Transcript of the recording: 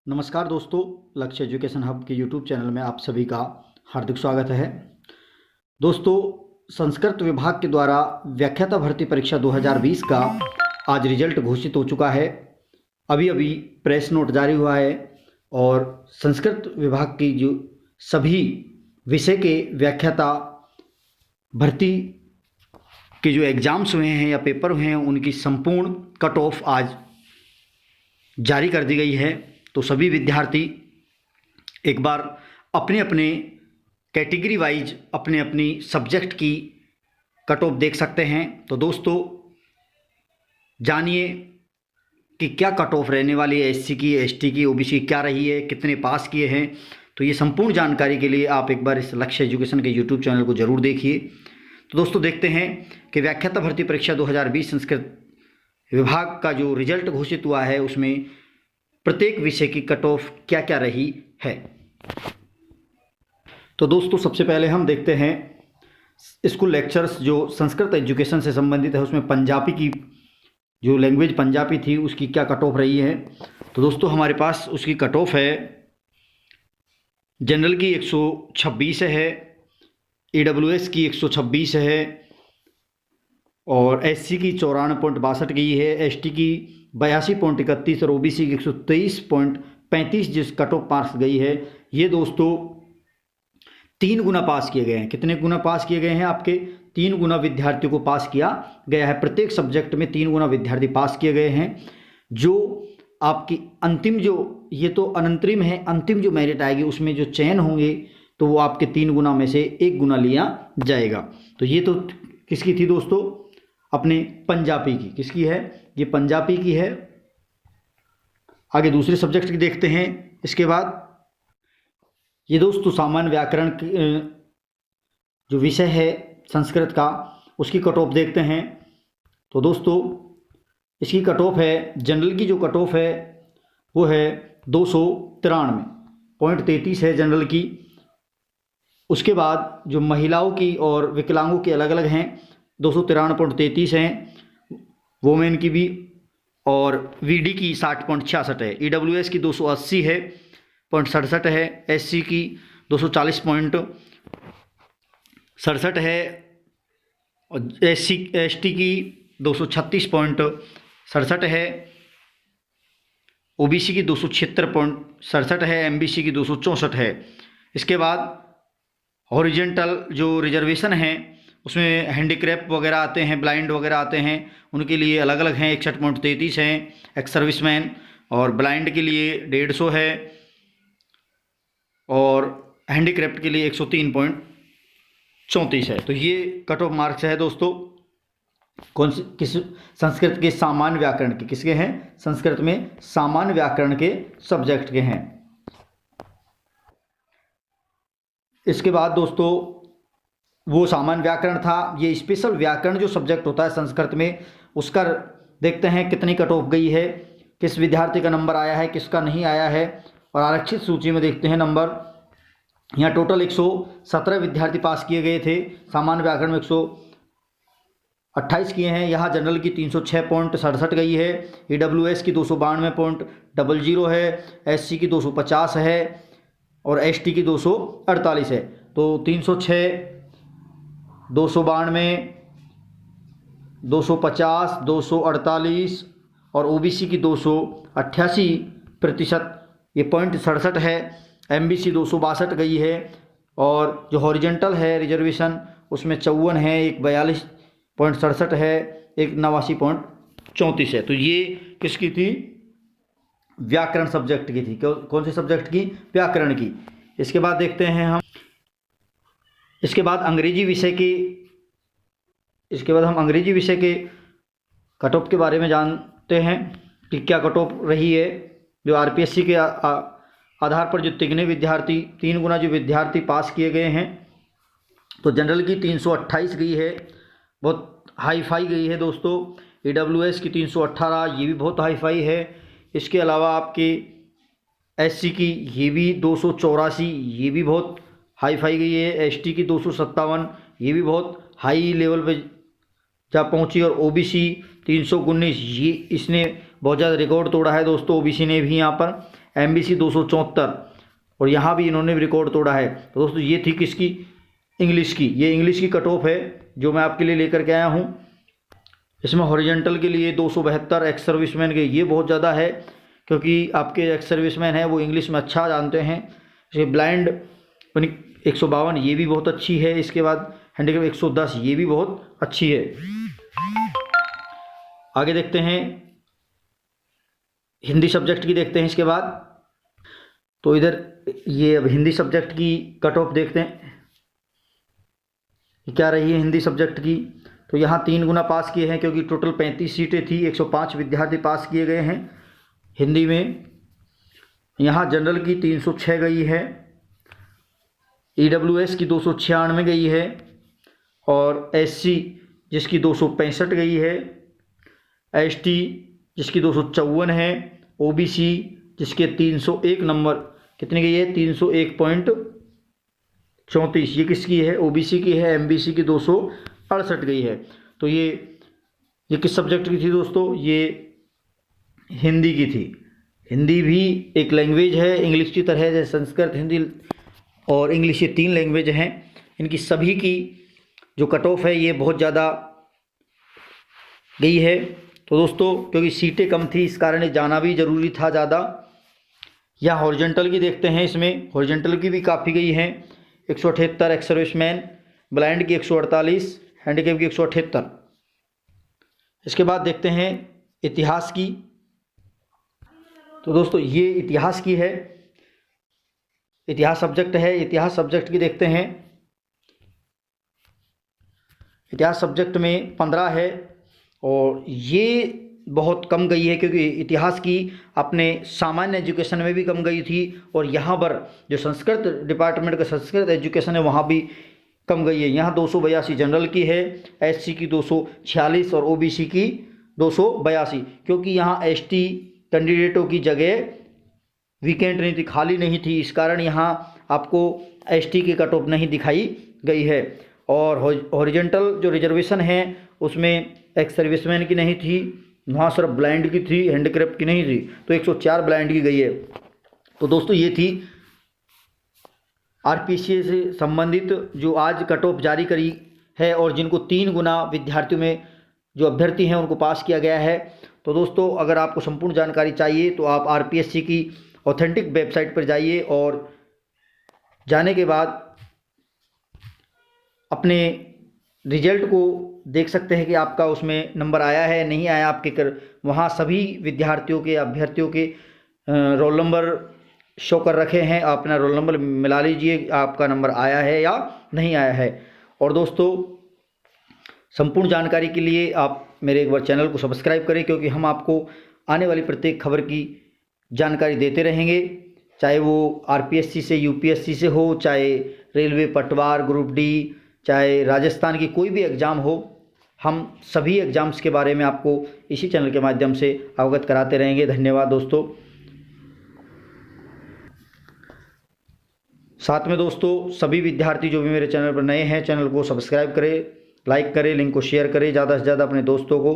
नमस्कार दोस्तों, लक्ष्य एजुकेशन हब के यूट्यूब चैनल में आप सभी का हार्दिक स्वागत है। दोस्तों, संस्कृत विभाग के द्वारा व्याख्याता भर्ती परीक्षा 2020 का आज रिजल्ट घोषित हो चुका है। अभी अभी प्रेस नोट जारी हुआ है और संस्कृत विभाग की जो सभी विषय के व्याख्याता भर्ती के जो एग्ज़ाम्स हुए हैं या पेपर हुए हैं उनकी संपूर्ण कट ऑफ आज जारी कर दी गई है। तो सभी विद्यार्थी एक बार अपने अपने कैटेगरी वाइज अपने अपनी सब्जेक्ट की कट ऑफ देख सकते हैं। तो दोस्तों, जानिए कि क्या कट ऑफ रहने वाली है, एससी की, एसटी की, ओबीसी की क्या रही है, कितने पास किए हैं। तो ये संपूर्ण जानकारी के लिए आप एक बार इस लक्ष्य एजुकेशन के यूट्यूब चैनल को ज़रूर देखिए। तो दोस्तों, देखते हैं कि व्याख्याता भर्ती परीक्षा 2020 संस्कृत विभाग का जो रिजल्ट घोषित हुआ है उसमें प्रत्येक विषय की कट ऑफ क्या क्या रही है। तो दोस्तों, सबसे पहले हम देखते हैं स्कूल लेक्चर्स जो संस्कृत एजुकेशन से संबंधित है उसमें पंजाबी की जो लैंग्वेज पंजाबी थी उसकी क्या कट ऑफ रही है। तो दोस्तों, हमारे पास उसकी कट ऑफ है, जनरल की 126 है, ईडब्ल्यूएस की 126 है और एससी की 94.62 गई है, एसटी की 82.31 और ओबीसी की 123.35 जिस कट ऑफ पास गई है। ये दोस्तों 3 गुना पास किए गए हैं। कितने गुना पास किए गए हैं? आपके 3 गुना विद्यार्थियों को पास किया गया है। प्रत्येक सब्जेक्ट में 3 गुना विद्यार्थी पास किए गए हैं। जो आपकी अंतिम जो ये तो अनंतरिम है, अंतिम जो मेरिट आएगी उसमें जो चयन होंगे तो वो आपके 3 गुना में से 1 गुना लिया जाएगा। तो ये तो किसकी थी दोस्तों? अपने पंजाबी की। किसकी है? ये पंजाबी की है। आगे दूसरे सब्जेक्ट की देखते हैं। इसके बाद ये दोस्तों सामान्य व्याकरण जो विषय है संस्कृत का उसकी कट ऑफ देखते हैं। तो दोस्तों, इसकी कट ऑफ है, जनरल की जो कट ऑफ है वो है 293.33 है जनरल की। उसके बाद जो महिलाओं की और विकलांगों की अलग अलग हैं 293.33 हैं, वोमेन की भी, और वीडी की 60.66 है, ईडब्ल्यूएस की 280 है .67 है, एससी की 240.67 है और एसटी की 236.67 है, ओबीसी की 276.67 है, एमबीसी की 264 है। इसके बाद हॉरिजेंटल जो रिजर्वेशन है उसमें हैंडीक्रैप वगैरह आते हैं, ब्लाइंड वगैरह आते हैं, उनके लिए अलग अलग हैं, 61.33 हैं, एक्स सर्विसमैन, और ब्लाइंड के लिए 150 है और हैंडीक्रैफ्ट के लिए 103.34 है। तो ये कट ऑफ मार्क्स है दोस्तों। कौन से? किस? संस्कृत के सामान्य व्याकरण के। किसके हैं? संस्कृत में सामान्य व्याकरण के सब्जेक्ट के हैं। इसके बाद दोस्तों वो सामान्य व्याकरण था। ये स्पेशल व्याकरण जो सब्जेक्ट होता है संस्कृत में उसका देखते हैं कितनी कट ऑफ गई है, किस विद्यार्थी का नंबर आया है, किसका नहीं आया है। और आरक्षित सूची में देखते हैं नंबर। यहाँ टोटल 117 विद्यार्थी पास किए गए थे। सामान्य व्याकरण में 128 किए हैं। यहाँ जनरल की 306.67 गई है, ईडब्ल्यूएस की 292.00 है, एससी की 250 है और एसटी की 248 है। तो 306, 292, 250, 248 और ओबीसी की 288% ये 0.67 है। एमबीसी 262 गई है और जो हॉरिजेंटल है रिजर्वेशन उसमें 54 है, एक 42.67 है, एक 89.34 है। तो ये किसकी थी? व्याकरण सब्जेक्ट की थी। कौन से सब्जेक्ट की? व्याकरण की। इसके बाद देखते हैं हम, इसके बाद अंग्रेजी विषय की, इसके बाद हम अंग्रेजी विषय के कट ऑफ के बारे में जानते हैं कि क्या कट ऑफ रही है। जो आरपीएससी के आधार पर जो 3 गुना जो विद्यार्थी पास किए गए हैं, तो जनरल की 328 गई है, बहुत हाई फाई गई है दोस्तों। ईडब्ल्यूएस की 318, ये भी बहुत हाई फाई है। इसके अलावा आपके एससी की ये भी 284, ये भी बहुत हाई फाई गई है। एसटी की 257, ये भी बहुत हाई लेवल पे जा पहुंची। और ओबीसी 319, ये इसने बहुत ज़्यादा रिकॉर्ड तोड़ा है दोस्तों, ओबीसी ने भी यहाँ पर। MBC 274, और यहाँ भी इन्होंने भी रिकॉर्ड तोड़ा है। तो दोस्तों ये थी किसकी, इंग्लिश की। ये इंग्लिश की कट ऑफ है जो मैं आपके लिए लेकर के आया हूँ। इसमें हॉरिजेंटल के लिए 272 एक्स सर्विसमैन के, ये बहुत ज़्यादा है क्योंकि आपके एक्स सर्विसमैन हैं वो इंग्लिश में अच्छा जानते हैं। इसके ब्लाइंड 152, ये भी बहुत अच्छी है। इसके बाद हैंडीकैप 110, ये भी बहुत अच्छी है। आगे देखते हैं, हिंदी सब्जेक्ट की देखते हैं इसके बाद। तो इधर ये अब हिंदी सब्जेक्ट की कट ऑफ देखते हैं क्या रही है हिंदी सब्जेक्ट की। तो यहाँ 3 गुना पास किए हैं क्योंकि टोटल 35 सीटें थी, 105 विद्यार्थी पास किए गए हैं हिंदी में। यहाँ जनरल की 306 गई है, EWS की 296 गई है, और SC जिसकी 265 गई है, ST जिसकी 254 है, OBC जिसके 301 नंबर कितनी गई है, 301.34, ये किसकी है, OBC की है। MBC की 268 गई है। तो ये किस सब्जेक्ट की थी दोस्तों, ये हिंदी की थी। हिंदी भी एक लैंग्वेज है इंग्लिश की तरह, जैसे संस्कृत, हिंदी और इंग्लिश, ये 3 लैंग्वेज हैं। इनकी सभी की जो कट ऑफ है ये बहुत ज़्यादा गई है। तो दोस्तों क्योंकि सीटें कम थी इस कारण जाना भी ज़रूरी था ज़्यादा। या हॉरिजेंटल की देखते हैं, इसमें हॉरिजेंटल की भी काफ़ी गई हैं, 178 एक्स सर्विसमैन, ब्लाइंड की 148, हैंडीकैप की 178। इसके बाद देखते हैं इतिहास की। तो दोस्तों ये इतिहास की है, इतिहास सब्जेक्ट है। इतिहास सब्जेक्ट की देखते हैं, इतिहास सब्जेक्ट में 15 है और ये बहुत कम गई है क्योंकि इतिहास की अपने सामान्य एजुकेशन में भी कम गई थी, और यहाँ पर जो संस्कृत डिपार्टमेंट का संस्कृत एजुकेशन है वहाँ भी कम गई है। यहाँ 282 जनरल की है, SC की 246 और OBC की 282, क्योंकि यहाँ ST कैंडिडेटों की जगह वीकेंट नहीं थी, खाली नहीं थी, इस कारण यहाँ आपको ST की कट ऑफ नहीं दिखाई गई है। और हॉरिजेंटल जो रिजर्वेशन है उसमें एक्स सर्विसमैन की नहीं थी, वहाँ सिर्फ ब्लाइंड की थी, हैंडीकैप की नहीं थी, तो 104 ब्लाइंड की गई है। तो दोस्तों ये थी RPSC से संबंधित जो आज कट ऑफ जारी करी है, और जिनको 3 गुना विद्यार्थियों में जो अभ्यर्थी हैं उनको पास किया गया है। तो दोस्तों अगर आपको संपूर्ण जानकारी चाहिए तो आप RPSC की ऑथेंटिक वेबसाइट पर जाइए, और जाने के बाद अपने रिजल्ट को देख सकते हैं कि आपका उसमें नंबर आया है नहीं आया आपके वहाँ सभी विद्यार्थियों के अभ्यर्थियों के रोल नंबर शो कर रखे हैं। आप अपना रोल नंबर मिला लीजिए, आपका नंबर आया है या नहीं आया है। और दोस्तों संपूर्ण जानकारी के लिए आप मेरे एक बार चैनल को सब्सक्राइब करें, क्योंकि हम आपको आने वाली प्रत्येक खबर की जानकारी देते रहेंगे, चाहे वो RPSC से UPSC से हो, चाहे रेलवे पटवार ग्रुप D, चाहे राजस्थान की कोई भी एग्ज़ाम हो। हम सभी एग्ज़ाम्स के बारे में आपको इसी चैनल के माध्यम से अवगत कराते रहेंगे। धन्यवाद दोस्तों। साथ में दोस्तों सभी विद्यार्थी जो भी मेरे चैनल पर नए हैं, चैनल को सब्सक्राइब करें, लाइक करें, लिंक को शेयर करें, ज़्यादा से ज़्यादा अपने दोस्तों को